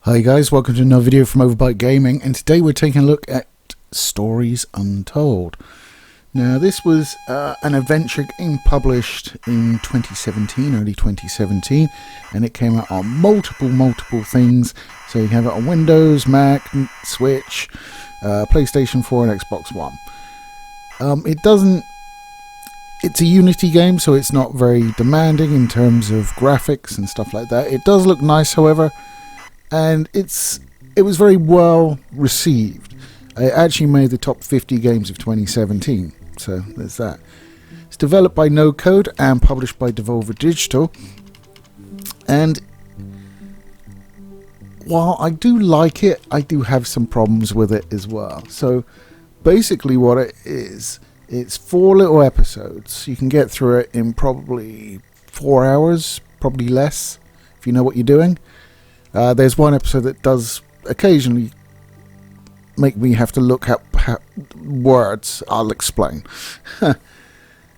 Hi guys, welcome to another video from Overbite Gaming, and today we're taking a look at Stories Untold. Now this was an adventure game published in 2017, early 2017, and it came out on multiple things. So you have it on Windows, Mac, Switch, PlayStation 4 and Xbox One. It's a Unity game, so it's not very demanding in terms of graphics and stuff like that. It does look nice, however. And it was very well received. It actually made the top 50 games of 2017. So there's that. It's developed by No Code and published by Devolver Digital. And while I do like it, I do have some problems with it as well. So basically what it is, it's 4 little episodes. You can get through it in probably 4 hours, probably less, if you know what you're doing. There's one episode that does occasionally make me have to look up words. I'll explain.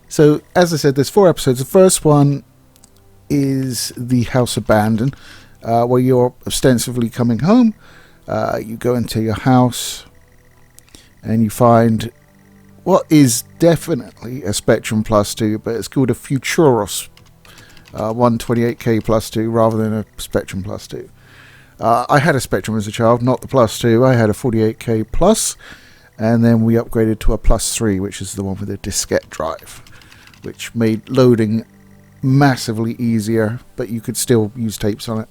So, as I said, there's 4 episodes. The first one is The House Abandoned, where you're ostensibly coming home. You go into your house and you find what is definitely a Spectrum Plus 2, but it's called a Futuros 128K Plus 2 rather than a Spectrum Plus 2. I had a Spectrum as a child, not the Plus 2. I had a 48K Plus, and then we upgraded to a Plus 3, which is the one with a diskette drive, which made loading massively easier, but you could still use tapes on it.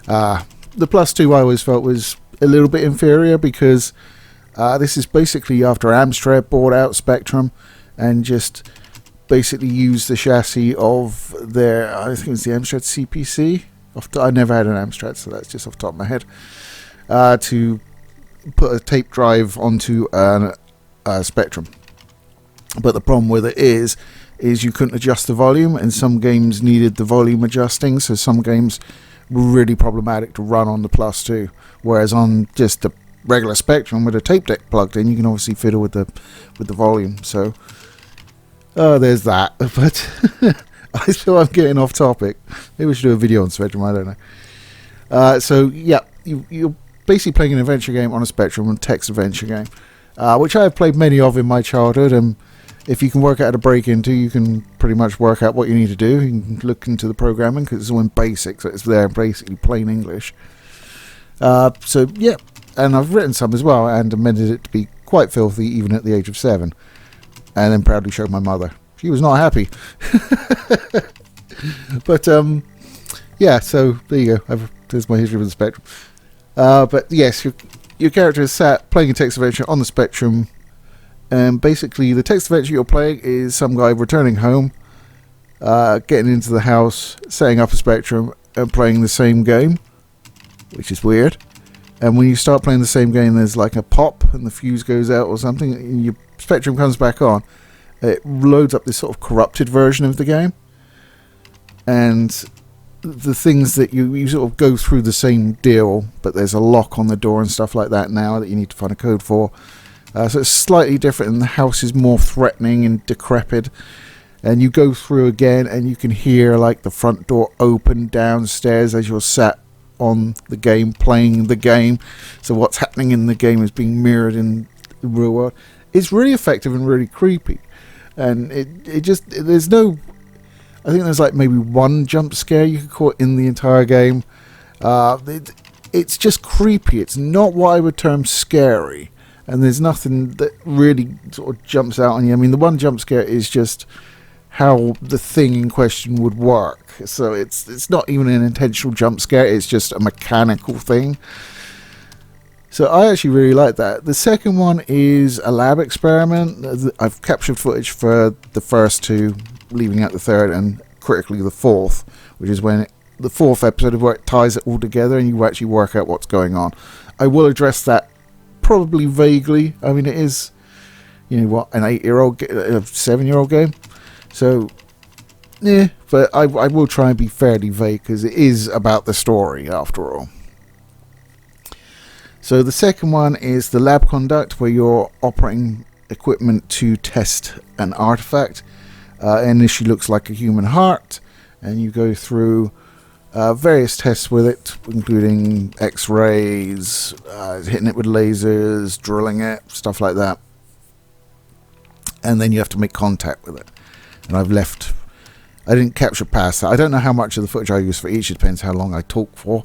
The Plus 2 I always felt was a little bit inferior because this is basically after Amstrad bought out Spectrum and just basically used the chassis of their, I think it was the Amstrad CPC. I never had an Amstrad, so that's just off the top of my head. To put a tape drive onto a Spectrum. But the problem with it is you couldn't adjust the volume, and some games needed the volume adjusting, so some games were really problematic to run on the Plus 2. Whereas on just the regular Spectrum with a tape deck plugged in, you can obviously fiddle with the volume. So there's that. But I feel I'm getting off topic. Maybe we should do a video on Spectrum, I don't know. So, yeah, you're basically playing an adventure game on a Spectrum, a text adventure game, which I have played many of in my childhood, and if you can work out how to break into, you can pretty much work out what you need to do. You can look into the programming, because it's all in basic, so it's there in basically plain English. So, yeah, and I've written some as well, and amended it to be quite filthy, even at the age of 7, and then proudly showed my mother. She was not happy. But yeah, so there you go. There's my history with the Spectrum. But yes, your character is sat playing a text adventure on the Spectrum, and basically the text adventure you're playing is some guy returning home, getting into the house, setting up a Spectrum, and playing the same game, which is weird. And when you start playing the same game, there's like a pop, and the fuse goes out or something, and your Spectrum comes back on. It loads up this sort of corrupted version of the game, and the things that you sort of go through the same deal, but there's a lock on the door and stuff like that now that you need to find a code for. So it's slightly different, and the house is more threatening and decrepit. And you go through again, and you can hear like the front door open downstairs as you're sat on the game, playing the game. So what's happening in the game is being mirrored in the real world. It's really effective and really creepy. And it just, there's no, I think there's like maybe one jump scare you could call it in the entire game. It's just creepy. It's not what I would term scary. And there's nothing that really sort of jumps out on you. I mean, the one jump scare is just how the thing in question would work. So it's not even an intentional jump scare. It's just a mechanical thing. So I actually really like that. The second one is a lab experiment. I've captured footage for the first 2, leaving out the third, and critically the fourth, which is when the 4th episode of where it ties it all together and you actually work out what's going on. I will address that probably vaguely. I mean, it is, you know what, an 8-year-old, a 7-year-old game. So, yeah, but I will try and be fairly vague because it is about the story after all. So the second one is the lab conduct, where you're operating equipment to test an artifact. Initially looks like a human heart, and you go through various tests with it, including X-rays, hitting it with lasers, drilling it, stuff like that. And then you have to make contact with it. And I didn't capture past that. I don't know how much of the footage I use for each. It depends how long I talk for.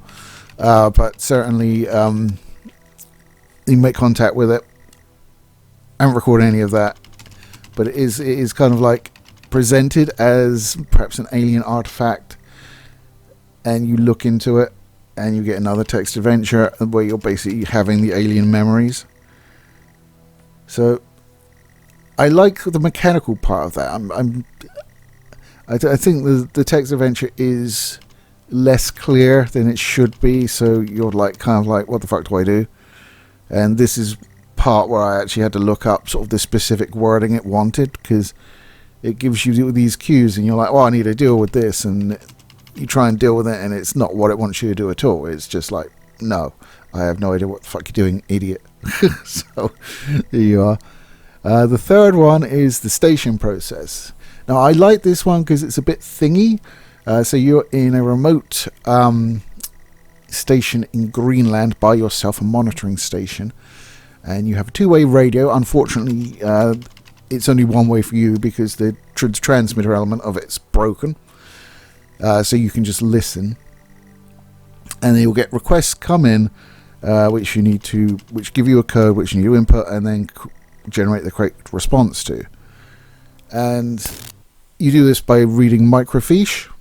But certainly, you make contact with it. I haven't recorded any of that. But it is kind of like presented as perhaps an alien artifact. And you look into it, and you get another text adventure where you're basically having the alien memories. So I like the mechanical part of that. I think the text adventure is less clear than it should be, so you're like kind of like, what the fuck do I do? And this is part where I actually had to look up sort of the specific wording it wanted, because it gives you these cues, and you're like, well, I need to deal with this, and you try and deal with it, and it's not what it wants you to do at all. It's just like, no, I have no idea what the fuck you're doing, idiot. So there you are. The third one is the station process. Now, I like this one because it's a bit thingy. So you're in a remote station in Greenland by yourself, a monitoring station. And you have a two-way radio. Unfortunately, it's only one way for you because the transmitter element of it's broken. So you can just listen. And you'll get requests come in, which give you a code, which you need to input, and then generate the correct response to. And you do this by reading microfiche.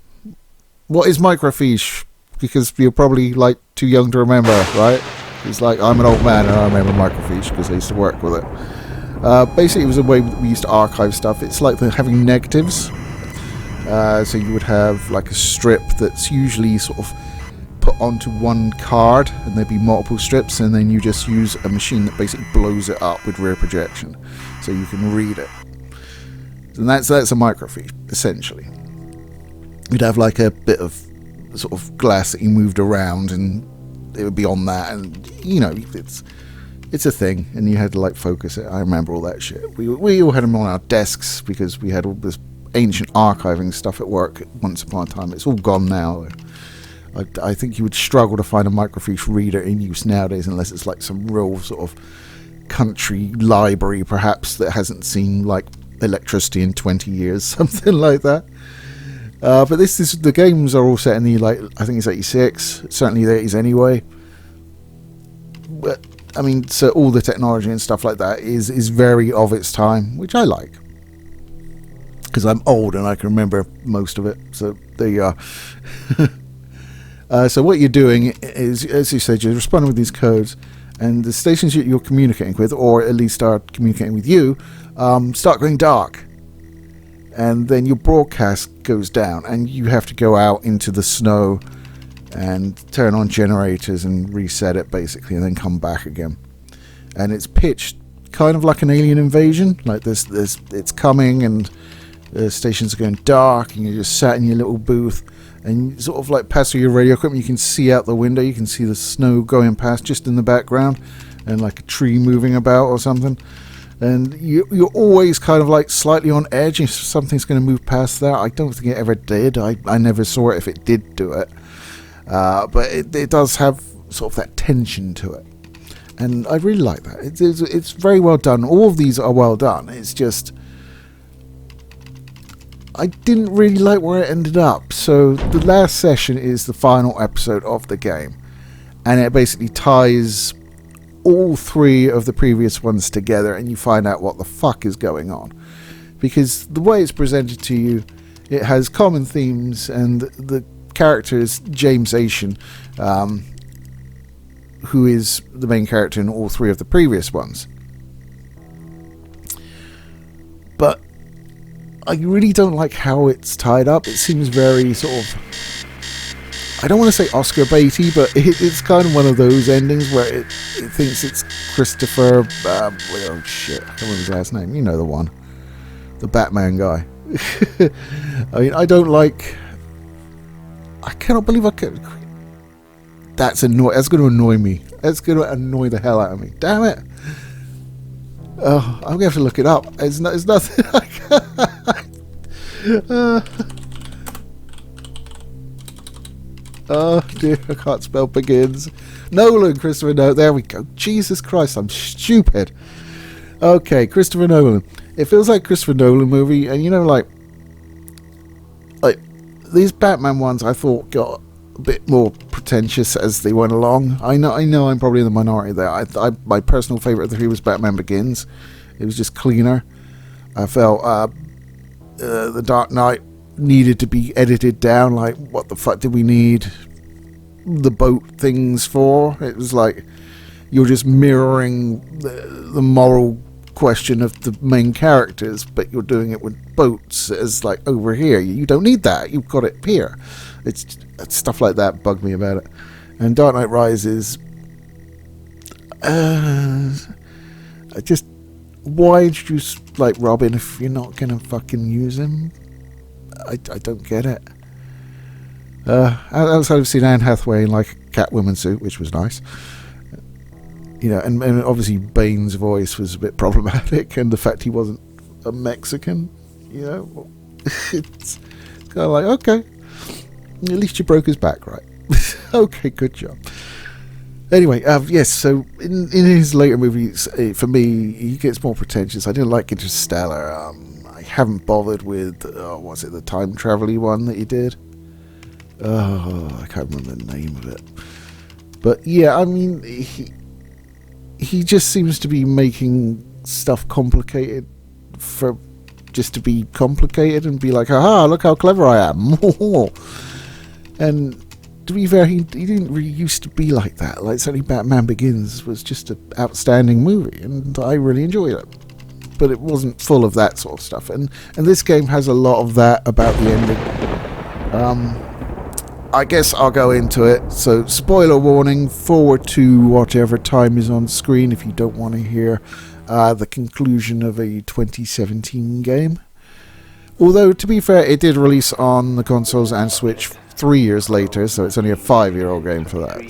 What is microfiche? Because you're probably like too young to remember, right? It's like, I'm an old man and I remember microfiche because I used to work with it. Basically, it was a way we used to archive stuff. It's like having negatives. So you would have like a strip that's usually sort of put onto one card, and there'd be multiple strips, and then you just use a machine that basically blows it up with rear projection, so you can read it. And that's a microfiche, essentially. You'd have like a bit of sort of glass that you moved around, and it would be on that, and you know, it's a thing, and you had to like focus it. I remember all that shit. We all had them on our desks because we had all this ancient archiving stuff at work once upon a time. It's all gone now. I think you would struggle to find a microfiche reader in use nowadays unless it's like some real sort of country library perhaps that hasn't seen like electricity in 20 years, something like that. But the games are all set in the, like, I think it's 86, certainly the 80s anyway. But I mean, so all the technology and stuff like that is very of its time, which I like, because I'm old and I can remember most of it. So there you are. So what you're doing is, as you said, you're responding with these codes, and the stations you're communicating with, or at least are communicating with you, start going dark. And then your broadcast goes down, and you have to go out into the snow and turn on generators and reset it, basically, and then come back again. And it's pitched kind of like an alien invasion, like it's coming, and the stations are going dark, and you're just sat in your little booth, and sort of like past through your radio equipment, you can see out the window, you can see the snow going past just in the background, and like a tree moving about or something. And you're always kind of like slightly on edge if something's going to move past that. I don't think it ever did. I never saw it if it did do it. But it does have sort of that tension to it. And I really like that. It's very well done. All of these are well done. It's just, I didn't really like where it ended up. So the last session is the final episode of the game. And it basically ties all three of the previous ones together, and you find out what the fuck is going on, because the way it's presented to you, it has common themes, and the character is James Asian, who is the main character in all three of the previous ones. But I really don't like how it's tied up. It seems very sort of, I don't want to say Oscar baity, but it's kind of one of those endings where it thinks it's Christopher, oh shit, I can't remember his last name, you know the one, the Batman guy. I mean, I cannot believe that's going to annoy me. That's going to annoy the hell out of me. Damn it. Oh, I'm going to have to look it up. It's nothing. Oh dear, I can't spell Begins. Nolan, Christopher Nolan. There we go. Jesus Christ, I'm stupid. Okay, Christopher Nolan. It feels like Christopher Nolan movie, and like these Batman ones, I thought got a bit more pretentious as they went along. I know, I'm probably in the minority there. My personal favorite of the three was Batman Begins. It was just cleaner. I felt the Dark Knight needed to be edited down. Like, what the fuck did we need the boat things for? It was like you're just mirroring the moral question of the main characters, but you're doing it with boats as like over here. You don't need that. You've got it here. It's stuff like that bugged me about it. And Dark Knight Rises, just why introduce like Robin if you're not gonna fucking use him? I don't get it. Outside of seeing Anne Hathaway in like a Catwoman suit, which was nice. And obviously Bane's voice was a bit problematic, and the fact he wasn't a Mexican, it's kind of like, okay, at least you broke his back, right? Okay, good job. Anyway, yes, so in his later movies, for me, he gets more pretentious. I didn't like Interstellar. I haven't bothered with, was it the time travel-y one that he did? Oh, I can't remember the name of it. But yeah, I mean, he just seems to be making stuff complicated for just to be complicated and be like, haha, look how clever I am. And to be fair, he didn't really used to be like that. Like, certainly Batman Begins was just an outstanding movie, and I really enjoyed it. But it wasn't full of that sort of stuff. And this game has a lot of that about the ending. I guess I'll go into it. So, spoiler warning, forward to whatever time is on screen if you don't want to hear the conclusion of a 2017 game. Although, to be fair, it did release on the consoles and Switch 3 years later, so it's only a 5-year-old game for that.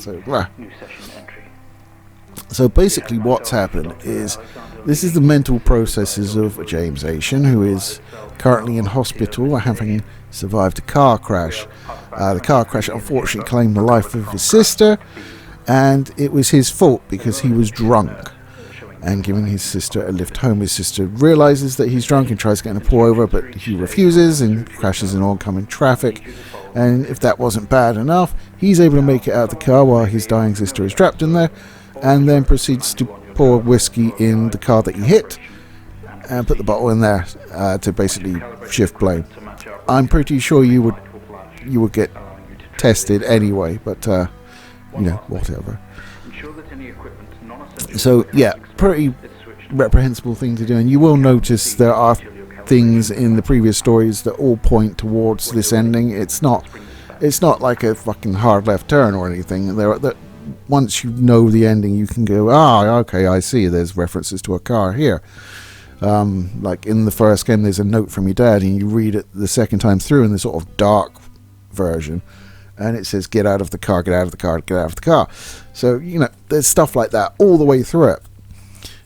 So basically what's happened is, this is the mental processes of James Asian, who is currently in hospital having survived a car crash. The car crash unfortunately claimed the life of his sister, and it was his fault because he was drunk and giving his sister a lift home. His sister realizes that he's drunk and tries getting a pull over, but he refuses and crashes in oncoming traffic. And if that wasn't bad enough, he's able to make it out of the car while his dying sister is trapped in there, and then proceeds to pour whiskey in the car that he hit and put the bottle in there to basically shift blame. I'm pretty sure you would get tested anyway, but whatever. So yeah, pretty reprehensible thing to do, and you will notice there are things in the previous stories that all point towards this ending. It's not like a fucking hard left turn or anything. Once you know the ending, you can go, okay, I see. There's references to a car here. Like in the first game, there's a note from your dad, and you read it the second time through in the sort of dark version, and it says, "Get out of the car, get out of the car, get out of the car." So there's stuff like that all the way through it.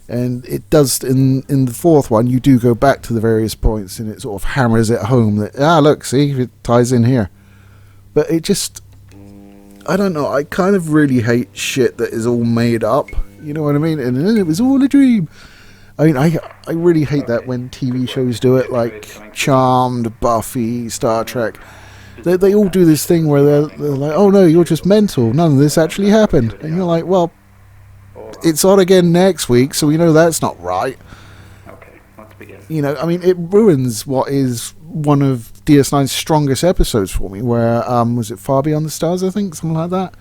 And it does, in the fourth one, you do go back to the various points, and it sort of hammers it home that, look, see, it ties in here. But it just, I don't know, I kind of really hate shit that is all made up, you know what I mean? And then it was all a dream. I mean, I really hate that when TV shows do it, like Charmed, Buffy, Star Trek. They all do this thing where they're like, oh no, you're just mental, none of this actually happened. And you're like, well, it's on again next week, so we know that's not right. Okay, let's begin. I mean, it ruins what is one of DS9's strongest episodes for me, where, was it Far Beyond the Stars, I think? Something like that.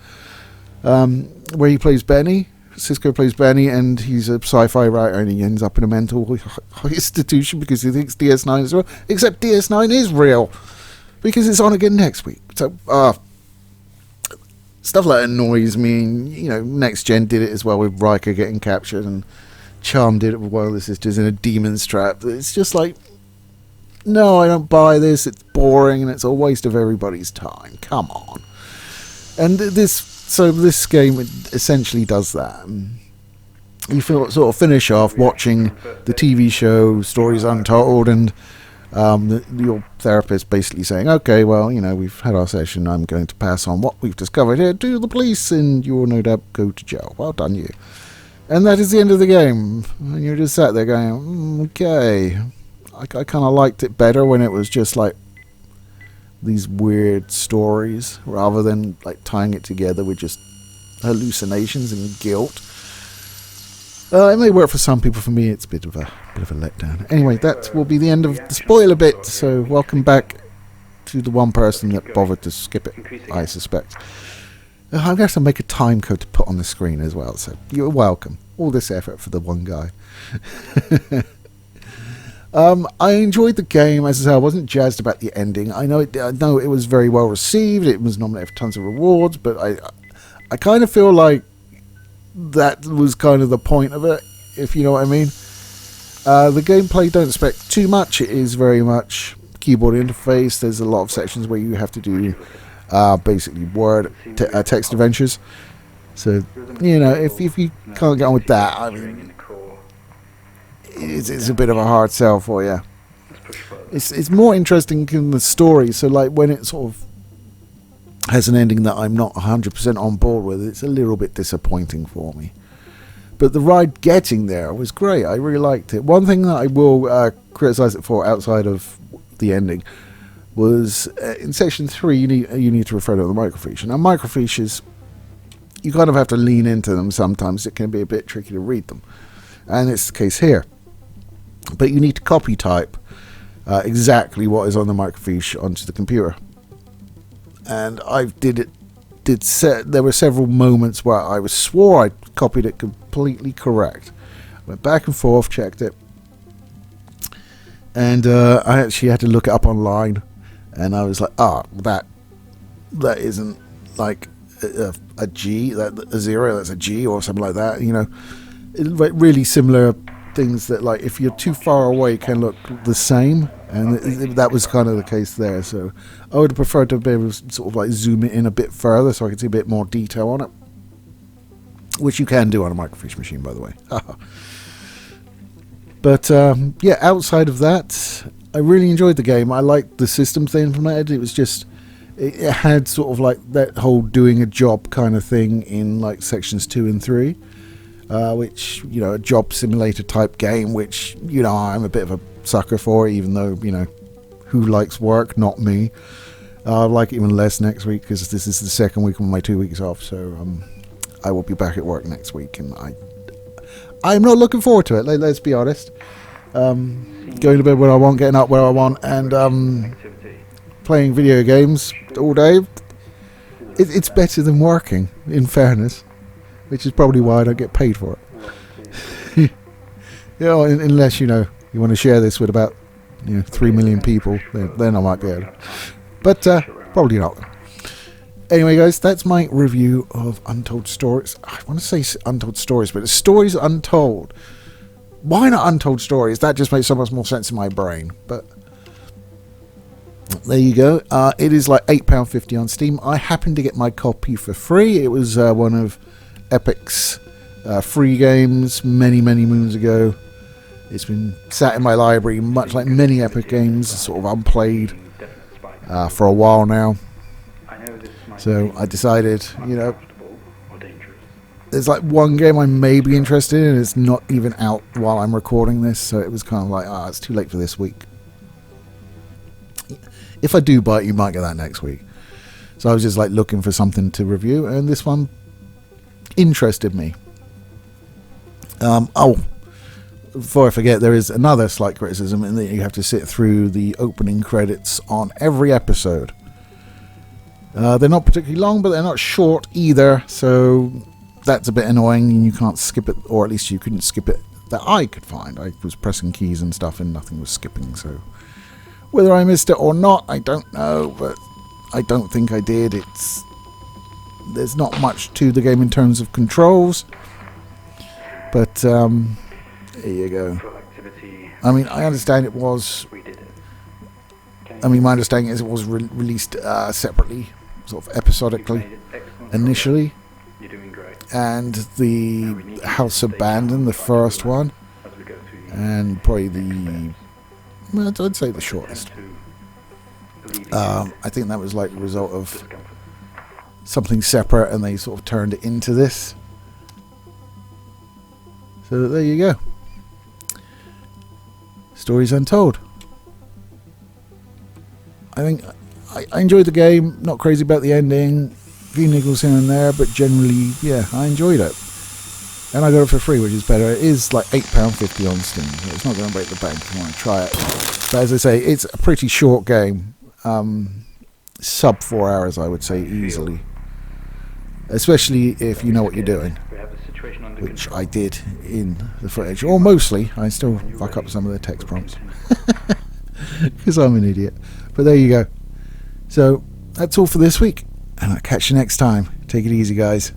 Where he plays Benny. Cisco plays Benny, and he's a sci-fi writer, and he ends up in a mental institution because he thinks DS9 is real. Except DS9 is real, because it's on again next week. So, stuff like that annoys me. Next Gen did it as well with Riker getting captured, and Charm did it with one of the sisters in a demon's trap. It's just like, no, I don't buy this. It's boring, and it's a waste of everybody's time. Come on. And this game essentially does that. You sort of finish off watching the TV show Stories Untold, and you're therapist basically saying, okay, well, you know, we've had our session. I'm going to pass on what we've discovered here to the police, and you will no doubt go to jail. Well done, you. And that is the end of the game. And you're just sat there going, okay. I kind of liked it better when it was just like these weird stories rather than like tying it together with just hallucinations and guilt. It may work for some people. For me, it's a bit of a letdown. Anyway, that will be the end of the spoiler bit. So welcome back to the one person that bothered to skip it, I suspect. I'm going to have to make a time code to put on the screen as well. So you're welcome. All this effort for the one guy. I enjoyed the game. As I say, I wasn't jazzed about the ending. I know it was very well received. It was nominated for tons of rewards, but I kind of feel like that was kind of the point of it, if you know what I mean. The gameplay, don't expect too much. It is very much keyboard interface. There's a lot of sections where you have to do basically word text adventures. So, you know, if you can't get on with that, I mean, it's a bit of a hard sell for you. It's more interesting in the story. So, like, when it sort of has an ending that I'm not 100% on board with, it's a little bit disappointing for me. But the ride getting there was great. I really liked it. One thing that I will criticize it for outside of the ending was in section 3 you need to refer to the microfiche. Now microfiches, you kind of have to lean into them sometimes. It can be a bit tricky to read them, and it's the case here. But you need to copy type exactly what is on the microfiche onto the computer. And I there were several moments where I swore I copied it completely correct. Went back and forth, checked it, and I actually had to look it up online. And I was like, that isn't like a G, a zero, that's a G or something like that. You know, like really similar things that, like, if you're too far away, can look the same. And that was kind of the case there. So I would have preferred to be able to sort of like zoom it in a bit further so I could see a bit more detail on it, which you can do on a microfiche machine, by the way. But yeah, outside of that, I really enjoyed the game. I liked the systems they implemented. It was just, it had sort of like that whole doing a job kind of thing in like sections 2 and 3, which, you know, a job simulator type game, which, you know, I'm a bit of a sucker for, even though, you know, who likes work? Not me. I'll like it even less next week because this is the second week of my 2 weeks off. So I will be back at work next week, and I'm not looking forward to it. Let's be honest. Going to bed when I want, getting up where I want, and playing video games all day. It's better than working, in fairness, which is probably why I don't get paid for it. You know, unless, you know, you want to share this with about, you know, 3 million people, then I might be able to. But probably not. Anyway, guys, that's my review of Untold Stories. I want to say Untold Stories, but it's Stories Untold. Why not Untold Stories? That just makes so much more sense in my brain. But there you go. It is like £8.50 on Steam. I happened to get my copy for free. It was one of Epic's free games many moons ago. It's been sat in my library, much like many Epic games, sort of unplayed for a while now. So I decided, you know, there's like one game I may be interested in, and it's not even out while I'm recording this, so it was kind of like, it's too late for this week. If I do buy it, you might get that next week. So I was just like looking for something to review, and this one interested me. Before I forget, there is another slight criticism in that you have to sit through the opening credits on every episode. They're not particularly long, but they're not short either, so that's a bit annoying, and you can't skip it, or at least you couldn't skip it that I could find. I was pressing keys and stuff and nothing was skipping, so whether I missed it or not, I don't know, but I don't think I did. There's not much to the game in terms of controls, but there you go. I mean, I understand it was, my understanding is it was released separately, sort of episodically, initially. And the House Abandoned, the first one, and probably I'd say the shortest. I think that was like a result of Discomfort. something separate, and they sort of turned it into this. So there you go. Stories Untold. I think I enjoyed the game. Not crazy about the ending. A few niggles here and there, but generally, yeah, I enjoyed it. And I got it for free, which is better. It is like £8.50 on Steam. So it's not going to break the bank if you want to try it. But as I say, it's a pretty short game. Sub 4 hours, I would say, easily. Especially if you know what you're doing. We have the situation under Which control. I did in the footage. Or mostly. I still fuck up some of the text prompts. Because I'm an idiot. But there you go. So, that's all for this week. And I'll catch you next time. Take it easy, guys.